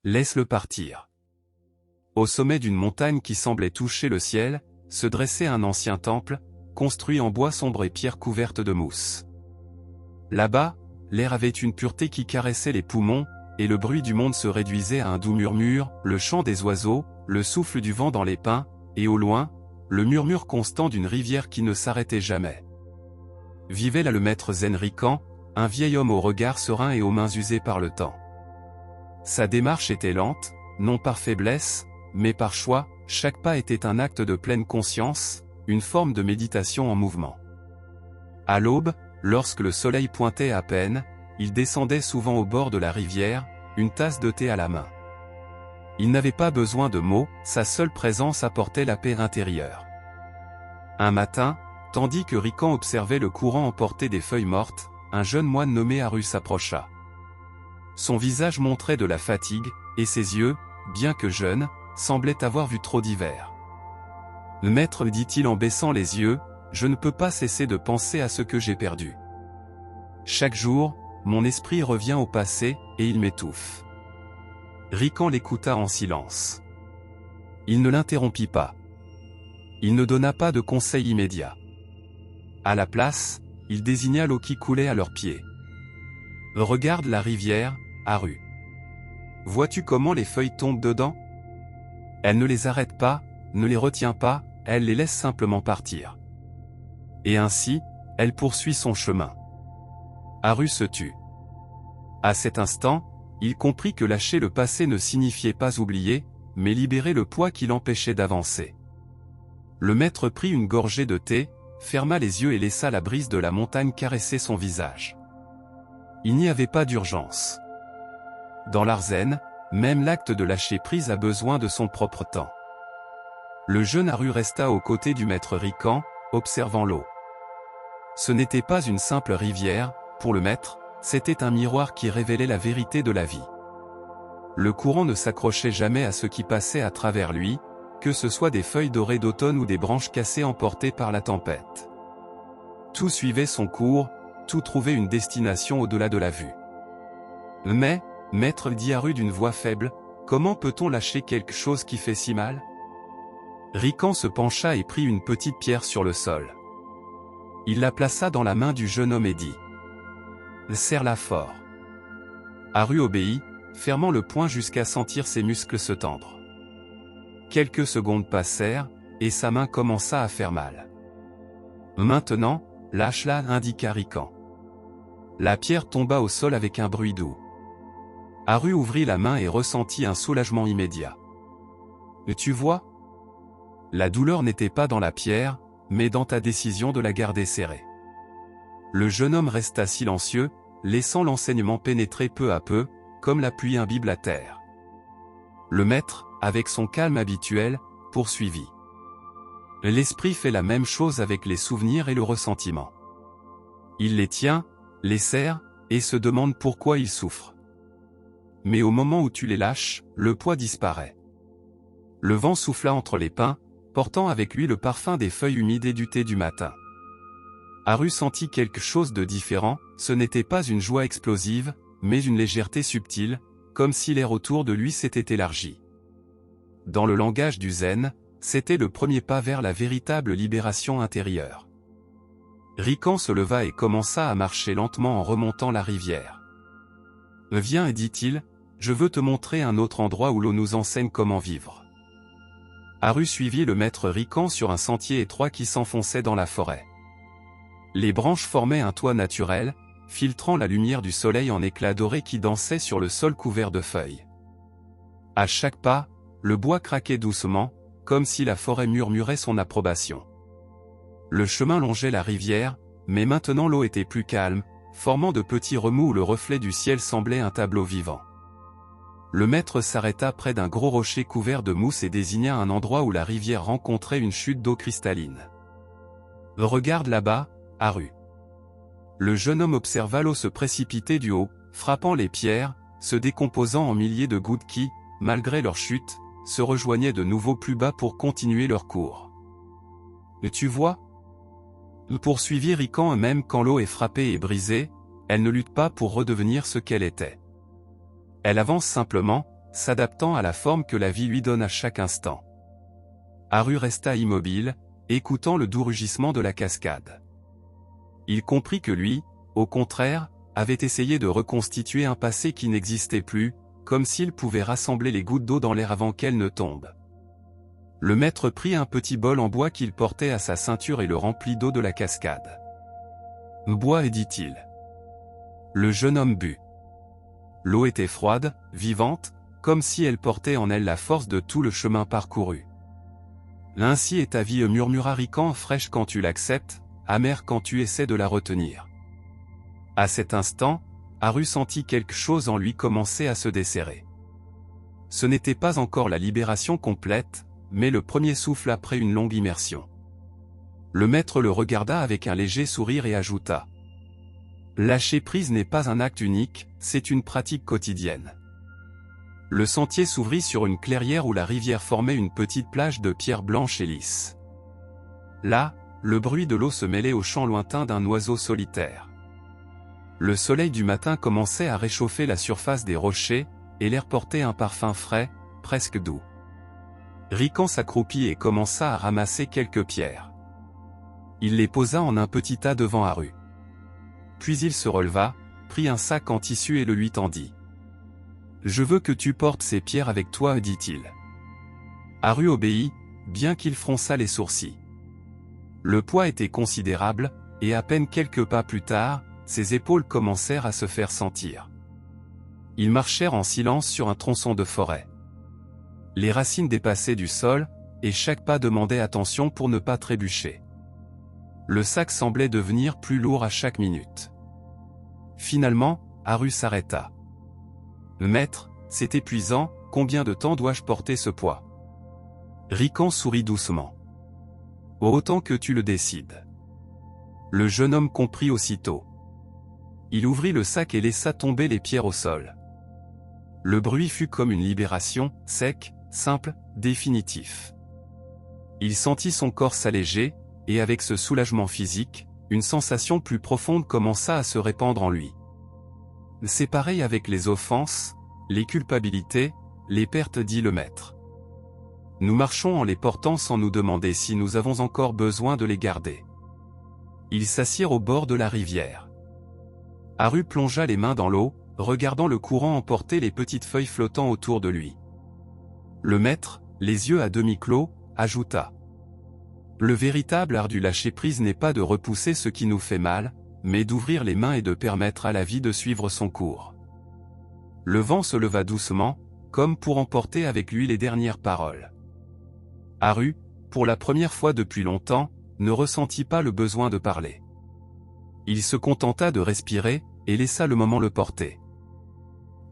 laisse-le partir. Au sommet d'une montagne qui semblait toucher le ciel, se dressait un ancien temple, construit en bois sombre et pierre couverte de mousse. Là-bas, l'air avait une pureté qui caressait les poumons, et le bruit du monde se réduisait à un doux murmure, le chant des oiseaux, le souffle du vent dans les pins, et au loin, le murmure constant d'une rivière qui ne s'arrêtait jamais. Vivait là le maître zen Rikan, un vieil homme au regard serein et aux mains usées par le temps. Sa démarche était lente, non par faiblesse, mais par choix, chaque pas était un acte de pleine conscience, une forme de méditation en mouvement. À l'aube, lorsque le soleil pointait à peine, il descendait souvent au bord de la rivière, une tasse de thé à la main. Il n'avait pas besoin de mots, sa seule présence apportait la paix intérieure. Un matin, tandis que Rikan observait le courant emporter des feuilles mortes, un jeune moine nommé Haru s'approcha. Son visage montrait de la fatigue, et ses yeux, bien que jeunes, semblaient avoir vu trop d'hiver. « Maître, dit-il en baissant les yeux, je ne peux pas cesser de penser à ce que j'ai perdu. Chaque jour, mon esprit revient au passé, et il m'étouffe. » Rikan l'écouta en silence. Il ne l'interrompit pas. Il ne donna pas de conseil immédiat. À la place, il désigna l'eau qui coulait à leurs pieds. « Regarde la rivière, Haru. Vois-tu comment les feuilles tombent dedans? Elle ne les arrête pas, ne les retient pas, elle les laisse simplement partir. Et ainsi, elle poursuit son chemin. » Haru se tut. À cet instant, il comprit que lâcher le passé ne signifiait pas oublier, mais libérer le poids qui l'empêchait d'avancer. Le maître prit une gorgée de thé, ferma les yeux et laissa la brise de la montagne caresser son visage. Il n'y avait pas d'urgence. Dans l'art zen, même l'acte de lâcher prise a besoin de son propre temps. Le jeune Haru resta aux côtés du maître Rikan, observant l'eau. Ce n'était pas une simple rivière, pour le maître, c'était un miroir qui révélait la vérité de la vie. Le courant ne s'accrochait jamais à ce qui passait à travers lui, que ce soit des feuilles dorées d'automne ou des branches cassées emportées par la tempête. Tout suivait son cours, tout trouvait une destination au-delà de la vue. Mais, maître, dit Haru d'une voix faible, comment peut-on lâcher quelque chose qui fait si mal? Rikan se pencha et prit une petite pierre sur le sol. Il la plaça dans la main du jeune homme et dit: serre-la fort. Haru obéit, fermant le poing jusqu'à sentir ses muscles se tendre. Quelques secondes passèrent, et sa main commença à faire mal. Maintenant, lâche-la, indiqua Rikan. La pierre tomba au sol avec un bruit doux. Haru ouvrit la main et ressentit un soulagement immédiat. Tu vois? La douleur n'était pas dans la pierre, mais dans ta décision de la garder serrée. Le jeune homme resta silencieux, laissant l'enseignement pénétrer peu à peu, comme la pluie imbibe la terre. Le maître, avec son calme habituel, poursuivit. L'esprit fait la même chose avec les souvenirs et le ressentiment. Il les tient, les serre, et se demande pourquoi ils souffrent. Mais au moment où tu les lâches, le poids disparaît. Le vent souffla entre les pins, portant avec lui le parfum des feuilles humides et du thé du matin. Haru sentit quelque chose de différent, ce n'était pas une joie explosive, mais une légèreté subtile, comme si l'air autour de lui s'était élargi. Dans le langage du zen, c'était le premier pas vers la véritable libération intérieure. Rikan se leva et commença à marcher lentement en remontant la rivière. « Viens, dit-il, je veux te montrer un autre endroit où l'eau nous enseigne comment vivre. » Haru suivit le maître Rikan sur un sentier étroit qui s'enfonçait dans la forêt. Les branches formaient un toit naturel, filtrant la lumière du soleil en éclats dorés qui dansaient sur le sol couvert de feuilles. À chaque pas, le bois craquait doucement, comme si la forêt murmurait son approbation. Le chemin longeait la rivière, mais maintenant l'eau était plus calme, formant de petits remous où le reflet du ciel semblait un tableau vivant. Le maître s'arrêta près d'un gros rocher couvert de mousse et désigna un endroit où la rivière rencontrait une chute d'eau cristalline. « Regarde là-bas, Haru. » Le jeune homme observa l'eau se précipiter du haut, frappant les pierres, se décomposant en milliers de gouttes qui, malgré leur chute, se rejoignaient de nouveau plus bas pour continuer leur cours. « Tu vois ?» poursuivit Rikan, même quand l'eau est frappée et brisée, elle ne lutte pas pour redevenir ce qu'elle était. Elle avance simplement, s'adaptant à la forme que la vie lui donne à chaque instant. Haru resta immobile, écoutant le doux rugissement de la cascade. Il comprit que lui, au contraire, avait essayé de reconstituer un passé qui n'existait plus, comme s'il pouvait rassembler les gouttes d'eau dans l'air avant qu'elles ne tombent. Le maître prit un petit bol en bois qu'il portait à sa ceinture et le remplit d'eau de la cascade. « Bois, dit-il. » Le jeune homme but. L'eau était froide, vivante, comme si elle portait en elle la force de tout le chemin parcouru. « Ainsi est ta vie, murmura Rican, fraîche quand tu l'acceptes, amère quand tu essaies de la retenir. » À cet instant, Haru sentit quelque chose en lui commencer à se desserrer. Ce n'était pas encore la libération complète, mais le premier souffle après une longue immersion. Le maître le regarda avec un léger sourire et ajouta : « Lâcher prise n'est pas un acte unique, c'est une pratique quotidienne. » Le sentier s'ouvrit sur une clairière où la rivière formait une petite plage de pierres blanches et lisses. Là, le bruit de l'eau se mêlait au chant lointain d'un oiseau solitaire. Le soleil du matin commençait à réchauffer la surface des rochers, et l'air portait un parfum frais, presque doux. Rican s'accroupit et commença à ramasser quelques pierres. Il les posa en un petit tas devant Haru. Puis il se releva, prit un sac en tissu et le lui tendit. « Je veux que tu portes ces pierres avec toi, dit-il. » Haru obéit, bien qu'il fronçât les sourcils. Le poids était considérable, et à peine quelques pas plus tard, ses épaules commencèrent à se faire sentir. Ils marchèrent en silence sur un tronçon de forêt. Les racines dépassaient du sol, et chaque pas demandait attention pour ne pas trébucher. Le sac semblait devenir plus lourd à chaque minute. Finalement, Haru s'arrêta. « Maître, c'est épuisant, combien de temps dois-je porter ce poids ?» Rican sourit doucement. « Autant que tu le décides. » Le jeune homme comprit aussitôt. Il ouvrit le sac et laissa tomber les pierres au sol. Le bruit fut comme une libération, sec, simple, définitif. Il sentit son corps s'alléger, et avec ce soulagement physique, une sensation plus profonde commença à se répandre en lui. C'est pareil avec les offenses, les culpabilités, les pertes, dit le maître. Nous marchons en les portant sans nous demander si nous avons encore besoin de les garder. Ils s'assirent au bord de la rivière. Haru plongea les mains dans l'eau, regardant le courant emporter les petites feuilles flottant autour de lui. Le maître, les yeux à demi clos, ajouta : « Le véritable art du lâcher-prise n'est pas de repousser ce qui nous fait mal, mais d'ouvrir les mains et de permettre à la vie de suivre son cours. » Le vent se leva doucement, comme pour emporter avec lui les dernières paroles. Haru, pour la première fois depuis longtemps, ne ressentit pas le besoin de parler. Il se contenta de respirer, et laissa le moment le porter.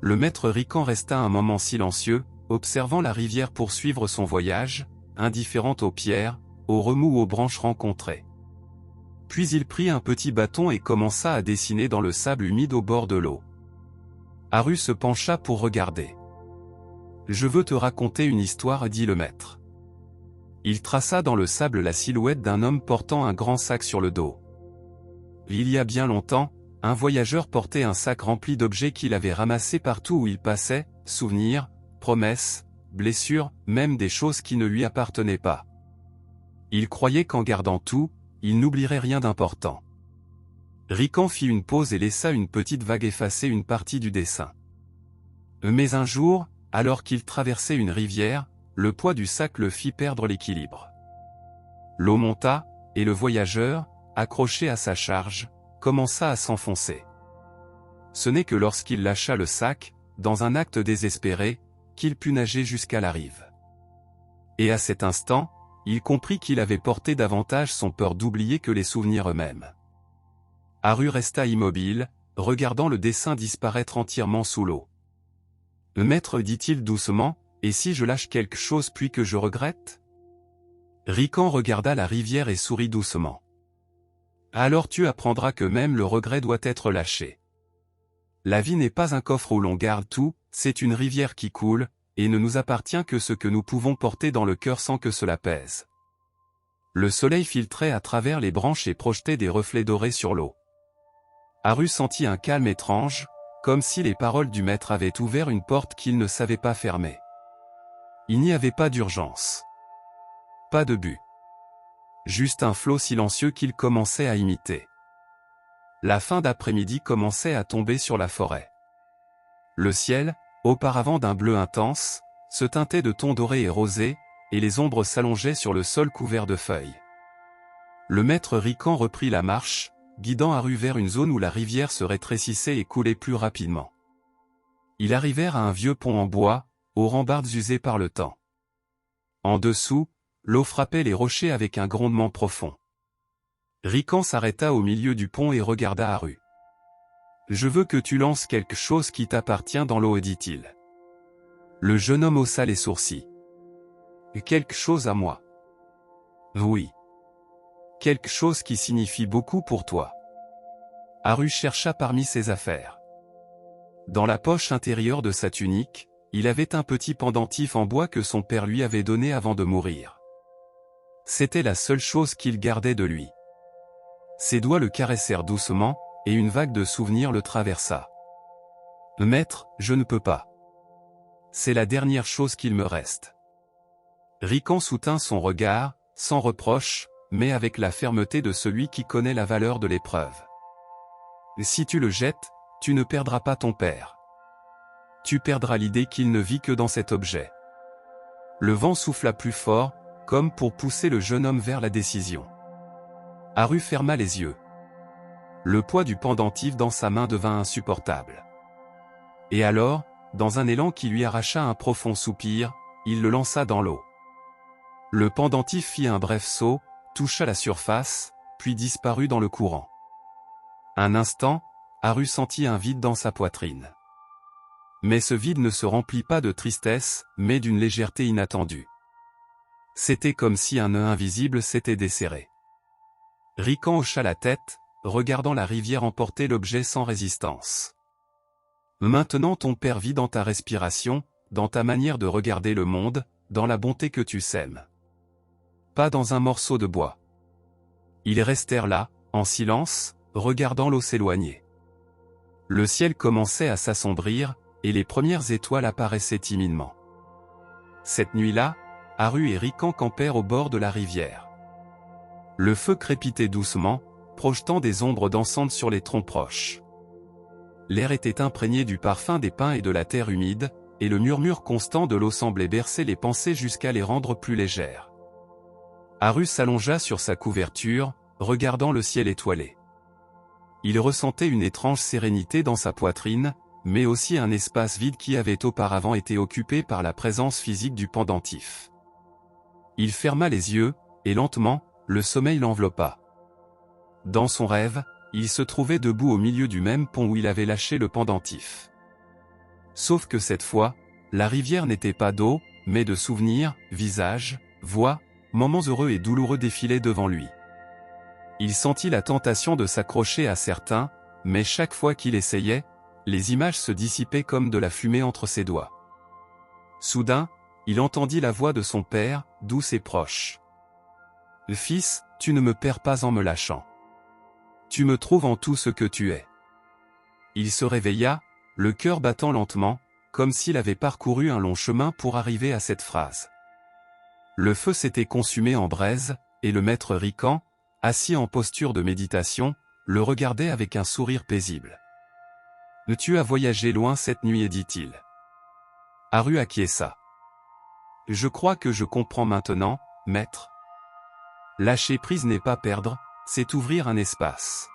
Le maître Rican resta un moment silencieux, observant la rivière poursuivre son voyage, indifférente aux pierres, aux remous aux branches rencontrées. Puis il prit un petit bâton et commença à dessiner dans le sable humide au bord de l'eau. Haru se pencha pour regarder. « Je veux te raconter une histoire, dit le maître. » Il traça dans le sable la silhouette d'un homme portant un grand sac sur le dos. Il y a bien longtemps, un voyageur portait un sac rempli d'objets qu'il avait ramassés partout où il passait, souvenirs, promesses, blessures, même des choses qui ne lui appartenaient pas. Il croyait qu'en gardant tout, il n'oublierait rien d'important. Rican fit une pause et laissa une petite vague effacer une partie du dessin. Mais un jour, alors qu'il traversait une rivière, le poids du sac le fit perdre l'équilibre. L'eau monta, et le voyageur, accroché à sa charge, commença à s'enfoncer. Ce n'est que lorsqu'il lâcha le sac, dans un acte désespéré, qu'il put nager jusqu'à la rive. Et à cet instant, il comprit qu'il avait porté davantage son peur d'oublier que les souvenirs eux-mêmes. Haru resta immobile, regardant le dessin disparaître entièrement sous l'eau. « Maître, dit-il doucement, et si je lâche quelque chose puis que je regrette ?» Rican regarda la rivière et sourit doucement. « Alors tu apprendras que même le regret doit être lâché. La vie n'est pas un coffre où l'on garde tout, c'est une rivière qui coule, et ne nous appartient que ce que nous pouvons porter dans le cœur sans que cela pèse. » Le soleil filtrait à travers les branches et projetait des reflets dorés sur l'eau. Haru sentit un calme étrange, comme si les paroles du maître avaient ouvert une porte qu'il ne savait pas fermer. Il n'y avait pas d'urgence. Pas de but. Juste un flot silencieux qu'il commençait à imiter. La fin d'après-midi commençait à tomber sur la forêt. Le ciel, auparavant d'un bleu intense, se teintait de tons dorés et rosés, et les ombres s'allongeaient sur le sol couvert de feuilles. Le maître Rican reprit la marche, guidant Haru vers une zone où la rivière se rétrécissait et coulait plus rapidement. Ils arrivèrent à un vieux pont en bois, aux rambardes usées par le temps. En dessous, l'eau frappait les rochers avec un grondement profond. Rican s'arrêta au milieu du pont et regarda Haru. « Je veux que tu lances quelque chose qui t'appartient dans l'eau, dit-il. » Le jeune homme haussa les sourcils. « Quelque chose à moi. » « Oui. Quelque chose qui signifie beaucoup pour toi. » Haru chercha parmi ses affaires. Dans la poche intérieure de sa tunique, il avait un petit pendentif en bois que son père lui avait donné avant de mourir. C'était la seule chose qu'il gardait de lui. Ses doigts le caressèrent doucement, et une vague de souvenirs le traversa. « Maître, je ne peux pas. C'est la dernière chose qu'il me reste. » Rican soutint son regard, sans reproche, mais avec la fermeté de celui qui connaît la valeur de l'épreuve. « Si tu le jettes, tu ne perdras pas ton père. Tu perdras l'idée qu'il ne vit que dans cet objet. » Le vent souffla plus fort, comme pour pousser le jeune homme vers la décision. Haru ferma les yeux. Le poids du pendentif dans sa main devint insupportable. Et alors, dans un élan qui lui arracha un profond soupir, il le lança dans l'eau. Le pendentif fit un bref saut, toucha la surface, puis disparut dans le courant. Un instant, Haru sentit un vide dans sa poitrine. Mais ce vide ne se remplit pas de tristesse, mais d'une légèreté inattendue. C'était comme si un nœud invisible s'était desserré. Rican hocha la tête, regardant la rivière emporter l'objet sans résistance. « Maintenant ton père vit dans ta respiration, dans ta manière de regarder le monde, dans la bonté que tu sèmes. Pas dans un morceau de bois. » Ils restèrent là, en silence, regardant l'eau s'éloigner. Le ciel commençait à s'assombrir, et les premières étoiles apparaissaient timidement. Cette nuit-là, Haru et Rican campèrent au bord de la rivière. Le feu crépitait doucement, projetant des ombres dansantes sur les troncs proches. L'air était imprégné du parfum des pins et de la terre humide, et le murmure constant de l'eau semblait bercer les pensées jusqu'à les rendre plus légères. Haru s'allongea sur sa couverture, regardant le ciel étoilé. Il ressentait une étrange sérénité dans sa poitrine, mais aussi un espace vide qui avait auparavant été occupé par la présence physique du pendentif. Il ferma les yeux, et lentement, le sommeil l'enveloppa. Dans son rêve, il se trouvait debout au milieu du même pont où il avait lâché le pendentif. Sauf que cette fois, la rivière n'était pas d'eau, mais de souvenirs, visages, voix, moments heureux et douloureux défilaient devant lui. Il sentit la tentation de s'accrocher à certains, mais chaque fois qu'il essayait, les images se dissipaient comme de la fumée entre ses doigts. Soudain, il entendit la voix de son père, douce et proche. « Fils, tu ne me perds pas en me lâchant. Tu me trouves en tout ce que tu es. » Il se réveilla, le cœur battant lentement, comme s'il avait parcouru un long chemin pour arriver à cette phrase. Le feu s'était consumé en braise, et le maître Rican, assis en posture de méditation, le regardait avec un sourire paisible. « Tu as voyagé loin cette nuit, dit-il. » Haru acquiesça. « Je crois que je comprends maintenant, maître. Lâcher prise n'est pas perdre, c'est ouvrir un espace. »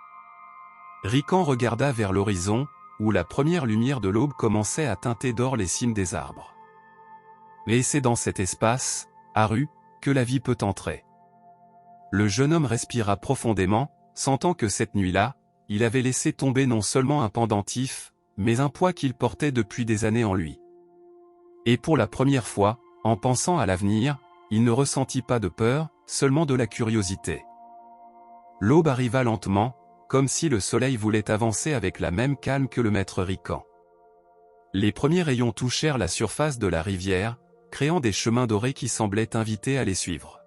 Rican regarda vers l'horizon, où la première lumière de l'aube commençait à teinter d'or les cimes des arbres. « Et c'est dans cet espace, Haru, que la vie peut entrer. » Le jeune homme respira profondément, sentant que cette nuit-là, il avait laissé tomber non seulement un pendentif, mais un poids qu'il portait depuis des années en lui. Et pour la première fois, en pensant à l'avenir, il ne ressentit pas de peur, seulement de la curiosité. L'aube arriva lentement, comme si le soleil voulait avancer avec la même calme que le maître Rican. Les premiers rayons touchèrent la surface de la rivière, créant des chemins dorés qui semblaient inviter à les suivre.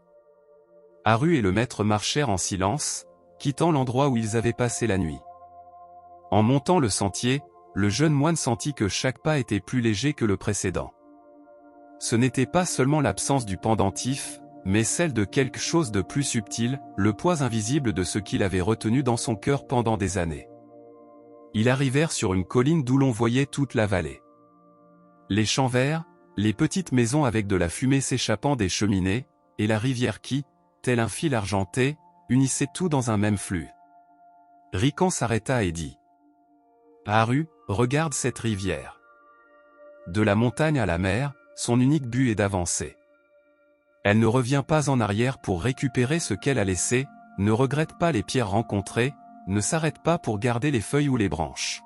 Haru et le maître marchèrent en silence, quittant l'endroit où ils avaient passé la nuit. En montant le sentier, le jeune moine sentit que chaque pas était plus léger que le précédent. Ce n'était pas seulement l'absence du pendentif, mais celle de quelque chose de plus subtil, le poids invisible de ce qu'il avait retenu dans son cœur pendant des années. Ils arrivèrent sur une colline d'où l'on voyait toute la vallée. Les champs verts, les petites maisons avec de la fumée s'échappant des cheminées, et la rivière qui, tel un fil argenté, unissait tout dans un même flux. Rican s'arrêta et dit : « Aru, regarde cette rivière. De la montagne à la mer, son unique but est d'avancer. Elle ne revient pas en arrière pour récupérer ce qu'elle a laissé, ne regrette pas les pierres rencontrées, ne s'arrête pas pour garder les feuilles ou les branches.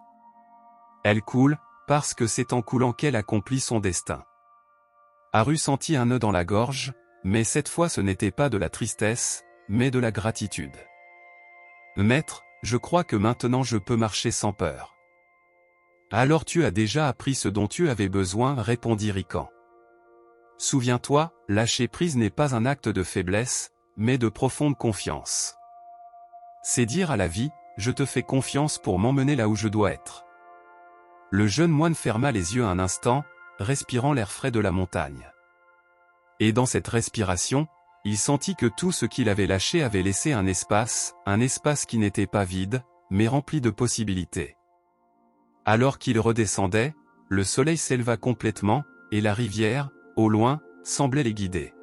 Elle coule, parce que c'est en coulant qu'elle accomplit son destin. » Aru sentit un nœud dans la gorge, mais cette fois ce n'était pas de la tristesse, mais de la gratitude. « Maître, je crois que maintenant je peux marcher sans peur. »« Alors tu as déjà appris ce dont tu avais besoin, répondit Rican. Souviens-toi, lâcher prise n'est pas un acte de faiblesse, mais de profonde confiance. C'est dire à la vie, je te fais confiance pour m'emmener là où je dois être. » Le jeune moine ferma les yeux un instant, respirant l'air frais de la montagne. Et dans cette respiration, il sentit que tout ce qu'il avait lâché avait laissé un espace qui n'était pas vide, mais rempli de possibilités. Alors qu'il redescendait, le soleil s'éleva complètement, et la rivière, au loin, semblait les guider.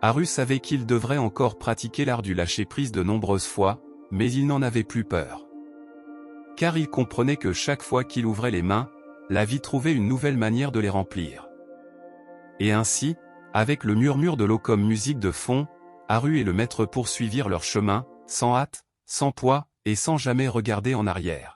Aru savait qu'il devrait encore pratiquer l'art du lâcher-prise de nombreuses fois, mais il n'en avait plus peur. Car il comprenait que chaque fois qu'il ouvrait les mains, la vie trouvait une nouvelle manière de les remplir. Et ainsi, avec le murmure de l'eau comme musique de fond, Aru et le maître poursuivirent leur chemin, sans hâte, sans poids, et sans jamais regarder en arrière.